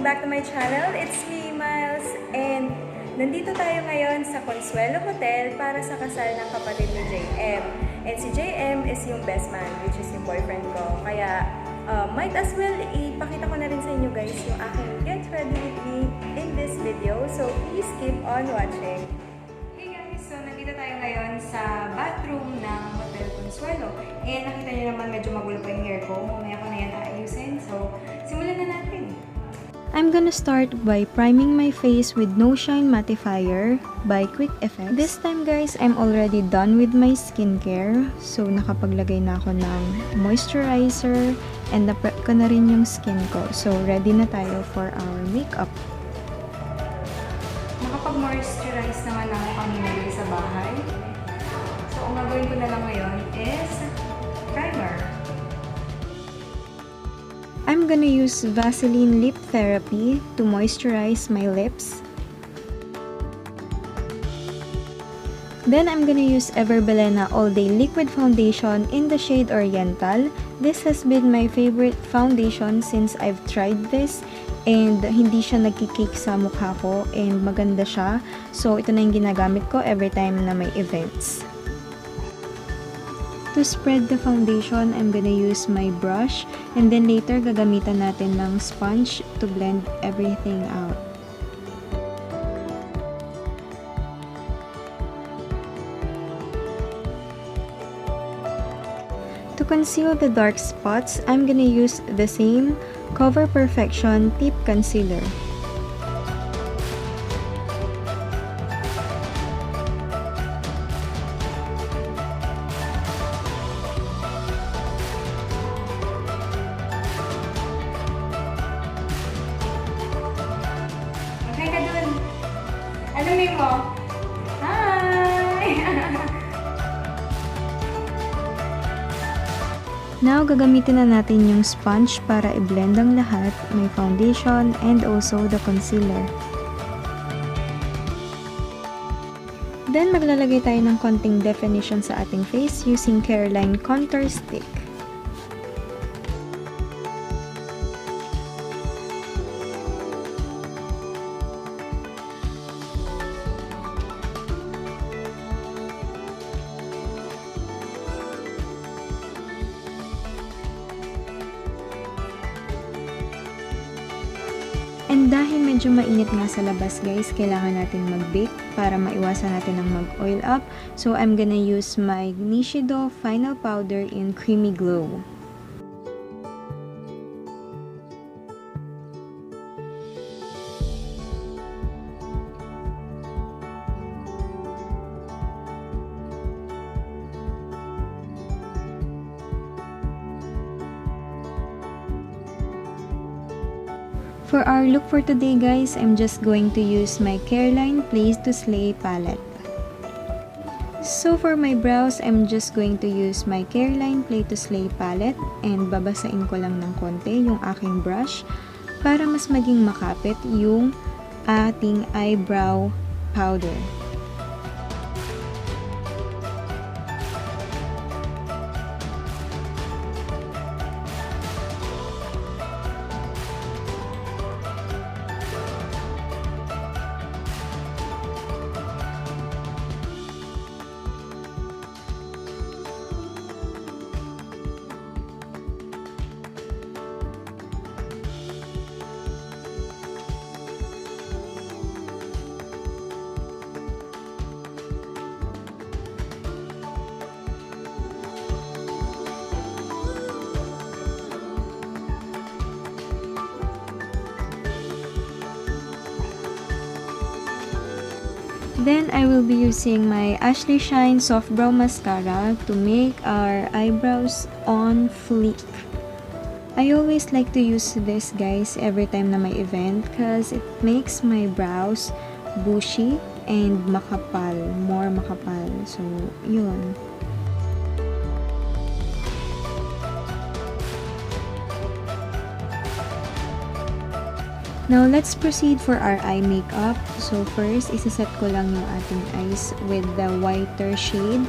back to my channel. It's me, Myles, and nandito tayo ngayon sa Consuelo Hotel para sa kasal ng kapatid ni JM. And si JM is yung best man, which is yung boyfriend ko. Kaya, might as well ipakita ko na rin sa inyo guys yung aking get ready with me in this video. So, please keep on watching. Hey guys, so nandito tayo ngayon sa bathroom ng Hotel Consuelo. And nakita niyo naman medyo magulo pa yung hair ko. Mamaya ko na yan aayusin. So, simulan na natin. I'm gonna start by priming my face with No Shine Mattifier by Quick Effects. This time guys, I'm already done with my skincare. So nakapaglagay na ako ng moisturizer and na-prep ko na rin yung skin ko. So ready na tayo for our makeup. Nakapag-moisturize naman ako kanina sa bahay. So ang gagawin ko na lang ngayon is primer. I'm gonna use Vaseline Lip Therapy to moisturize my lips. Then I'm gonna use Everbelena All Day Liquid Foundation in the shade Oriental. This has been my favorite foundation since I've tried this. And hindi siya nagkikake sa mukha ko and maganda siya. So ito na yung ginagamit ko every time na may events. To spread the foundation, I'm gonna use my brush and then later gagamitan natin ng sponge to blend everything out. To conceal the dark spots, I'm gonna use the same Cover Perfection Tip Concealer. Okay ka dun. Anong name mo? Hi! Now, gagamitin na natin yung sponge para i-blend ang lahat, may foundation and also the concealer. Then, maglalagay tayo ng konting definition sa ating face using Careline Contour Stick. And dahil medyo mainit nga sa labas guys, kailangan natin mag-bake para maiwasan natin ang mag-oil up. So I'm gonna use my Nishido Final Powder in Creamy Glow. For our look for today guys, I'm just going to use my Careline Place to Slay palette. So for my brows, I'm just going to use my Careline Play to Slay palette and babasain ko lang ng konti yung aking brush para mas maging makapit yung ating eyebrow powder. Then, I will be using my Ashley Shine Soft Brow Mascara to make our eyebrows on fleek. I always like to use this guys every time na may event because it makes my brows bushy and makapal, more makapal. So, yun. Now, let's proceed for our eye makeup. So, first, isiset ko lang yung ating eyes with the whiter shade.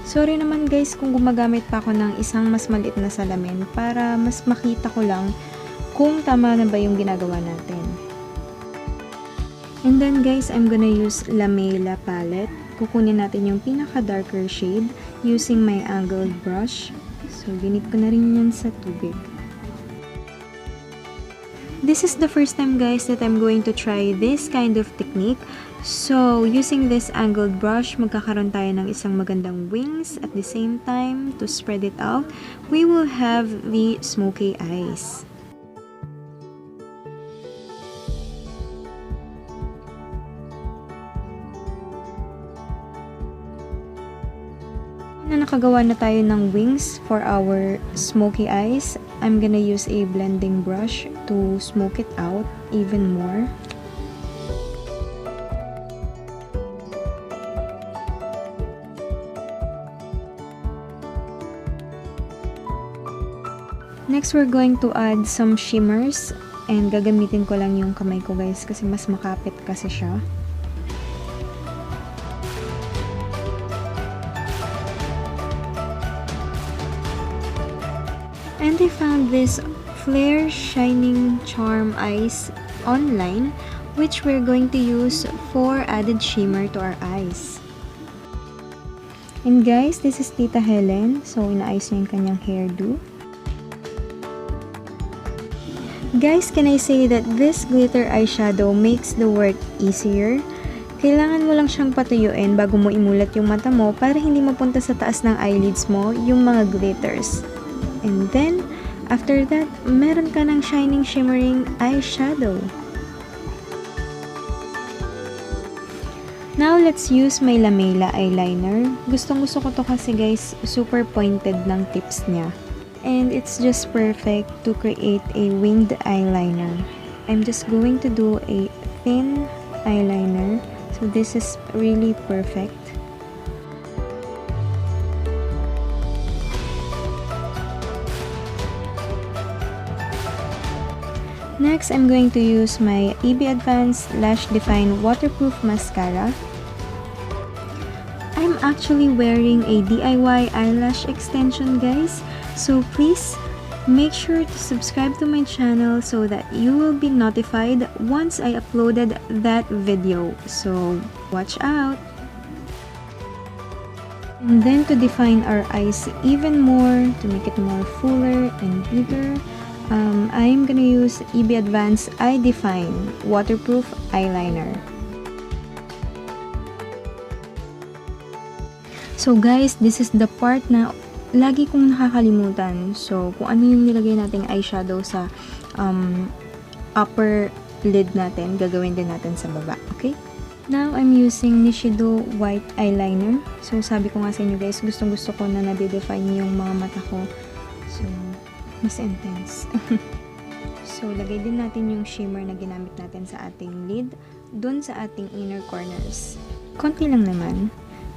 Sorry naman guys kung gumagamit pa ako ng isang mas maliit na salamin para mas makita ko lang kung tama na ba yung ginagawa natin. And then guys, I'm gonna use Lamela palette. Kukunin natin yung pinaka darker shade using my angled brush. So, ginit ko na rin yan sa tubig. This is the first time guys that I'm going to try this kind of technique. So, using this angled brush, magkakaroon tayo ng isang magandang wings. At the same time, to spread it out, we will have the smoky eyes. Na nakagawa na tayo ng wings for our smoky eyes, I'm gonna use a blending brush to smoke it out even more. Next, we're going to add some shimmers and gagamitin ko lang yung kamay ko guys kasi mas makapit kasi siya. And I found this Flare Shining Charm Eyes online, which we're going to use for added shimmer to our eyes. And guys, this is Tita Helen. So, inaayos niya yung kanyang hairdo. Guys, can I say that this glitter eyeshadow makes the work easier? Kailangan mo lang siyang patuyuin bago mo imulat yung mata mo para hindi mapunta sa taas ng eyelids mo yung mga glitters. And then, after that, meron ka ng shining shimmering eyeshadow. Now, let's use my Lamela eyeliner. Gustong-gusto ko to kasi guys, super pointed ng tips niya. And it's just perfect to create a winged eyeliner. I'm just going to do a thin eyeliner. So this is really perfect. Next, I'm going to use my EB Advanced Lash Define Waterproof Mascara. I'm actually wearing a DIY eyelash extension guys. So please make sure to subscribe to my channel so that you will be notified once I uploaded that video. So watch out! And then to define our eyes even more, to make it more fuller and bigger, I'm gonna use EB Advanced Eye Define Waterproof Eyeliner. So guys, this is the part na lagi kong nakakalimutan. So, kung ano yung nilagay nating eyeshadow sa upper lid natin, gagawin din natin sa baba. Okay? Now, I'm using Nishido White Eyeliner. So, sabi ko nga sa inyo guys, gustong-gusto ko na nadedefine yung mga mata ko. So, mas intense. So, lagay din natin yung shimmer na ginamit natin sa ating lid, dun sa ating inner corners. Konti lang naman.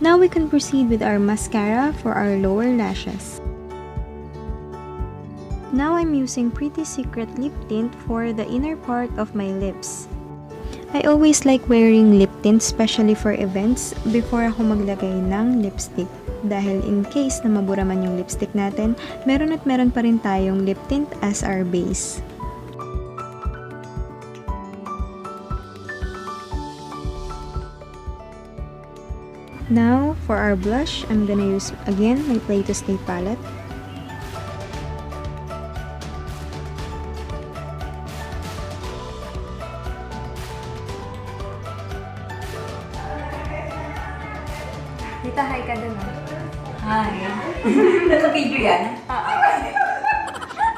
Now we can proceed with our mascara for our lower lashes. Now I'm using Pretty Secret Lip Tint for the inner part of my lips. I always like wearing lip tint, especially for events, before ako maglagay ng lipstick. Dahil in case na mabura man yung lipstick natin, meron pa rin tayong lip tint as our base. Now, for our blush, I'm gonna use again my Play to Stay palette. Tita, hi ka dun ah. Hi. Naka-video yan?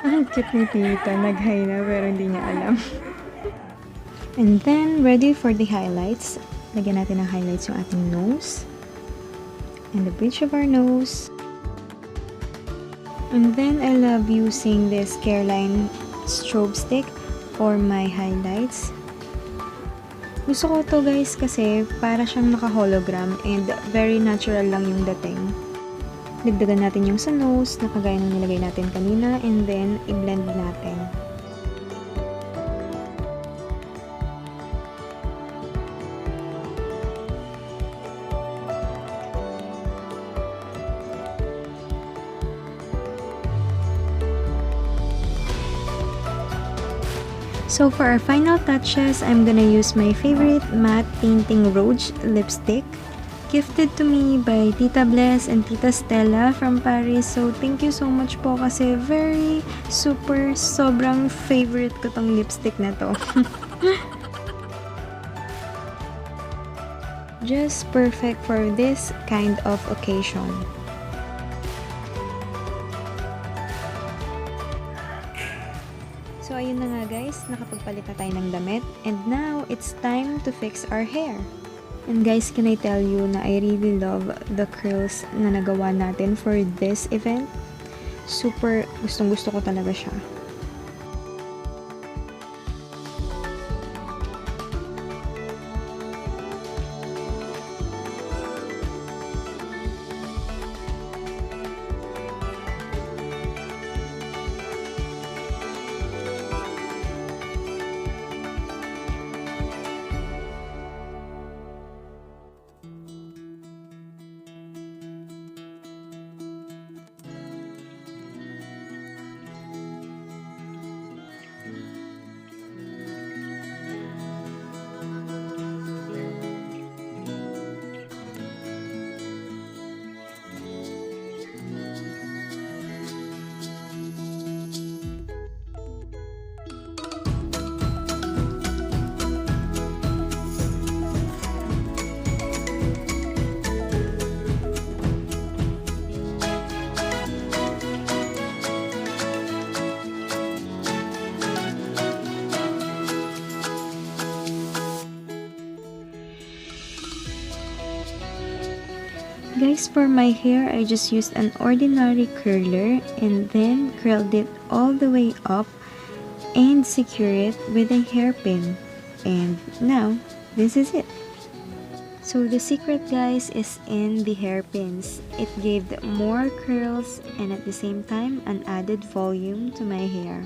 Ang cute ni Tita. Nag-hi na pero hindi niya alam. And then, ready for the highlights. Lagyan natin ng highlights yung ating nose. And the bridge of our nose. And then, I love using this Careline strobe stick for my highlights. Gusto ko to guys kasi para siyang naka-hologram and very natural lang yung dating. Dagdagan natin yung sa nose na kagaya ng nilagay natin kanina and then i-blend natin. So for our final touches, I'm gonna use my favorite matte painting Rouge lipstick, gifted to me by Tita Bless and Tita Stella from Paris. So thank you so much po kasi sobrang favorite ko tong lipstick na to. Just perfect for this kind of occasion. So ayun na nga guys, nakapagpalit na tayo ng damit, and now it's time to fix our hair. And guys, can I tell you na I really love the curls na nagawa natin for this event. Super gustong gusto ko talaga siya. Guys, for my hair, I just used an ordinary curler and then curled it all the way up and secure it with a hairpin. And now, this is it. So the secret, guys, is in the hairpins. It gave more curls and at the same time an added volume to my hair.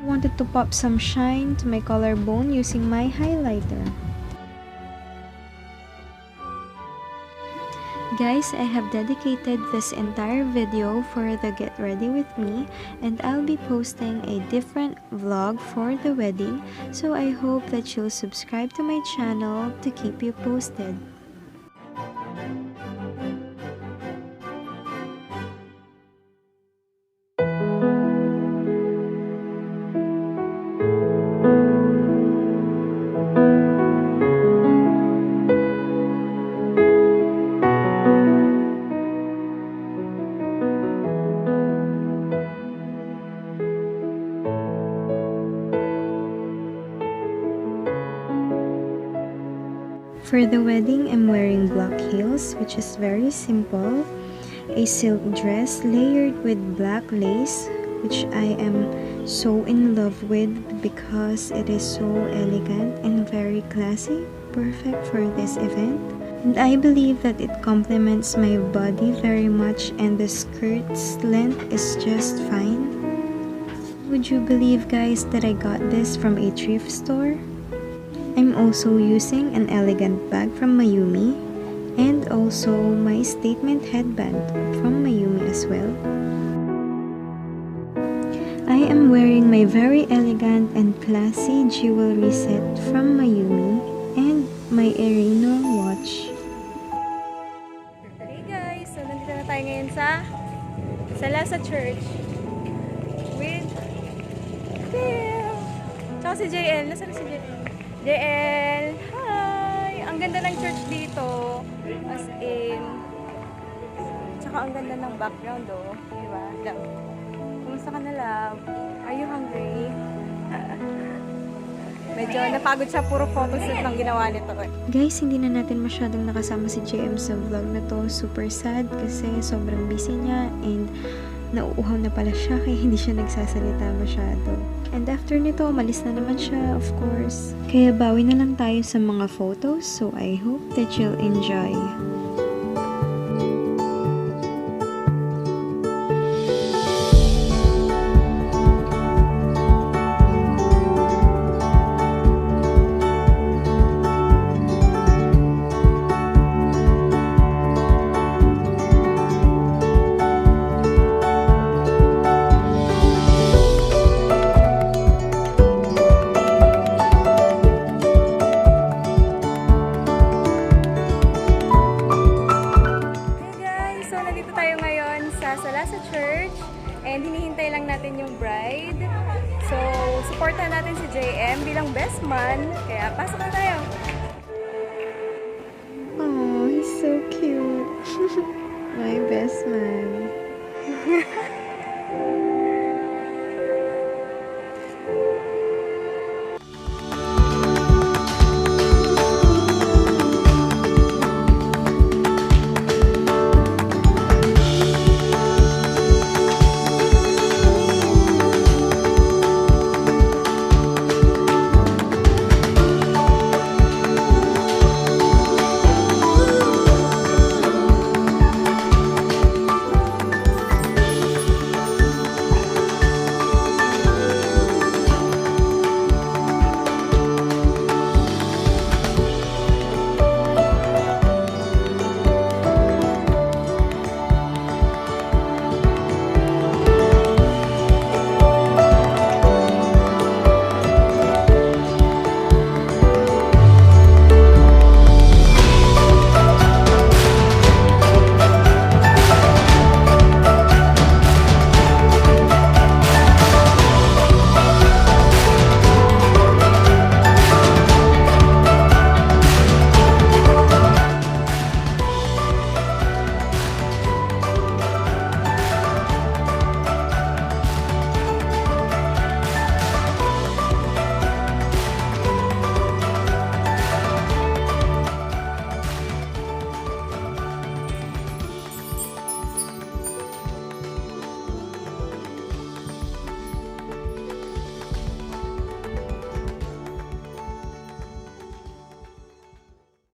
I wanted to pop some shine to my collarbone using my highlighter. Guys, I have dedicated this entire video for the get ready with me, and I'll be posting a different vlog for the wedding, so I hope that you'll subscribe to my channel to keep you posted. For the wedding, I'm wearing black heels, which is very simple, a silk dress layered with black lace, which I am so in love with because it is so elegant and very classy, perfect for this event. And I believe that it complements my body very much, and the skirt's length is just fine. Would you believe, guys, that I got this from a thrift store? I'm also using an elegant bag from Mayumi and also my statement headband from Mayumi as well. I am wearing my very elegant and classy jewelry set from Mayumi and my Erino watch. Hey guys! So nandito na tayo ngayon sa Lasa Church with Phil! Tsaka si JL. Nasaan si JL? JL! Hi! Ang ganda ng church dito. As in, tsaka Tsaka ang ganda ng background, oh. Diba? Love. Kumusta ka na, love? Are you hungry? Medyo napagod siya, puro photoshoot lang ginawa nito. Guys, hindi na natin masyadong nakasama si JM sa vlog na to. Super sad kasi sobrang busy niya and nauuhaw na pala siya kaya hindi siya nagsasalita masyado. And after nito, umalis na naman siya, of course. Kaya bawi na lang tayo sa mga photos, so I hope that you'll enjoy. Sa church and hinihintay lang natin yung bride. So, supportan natin si JM bilang best man. Kaya, pasok na tayo. Oh, he's so cute. My best man.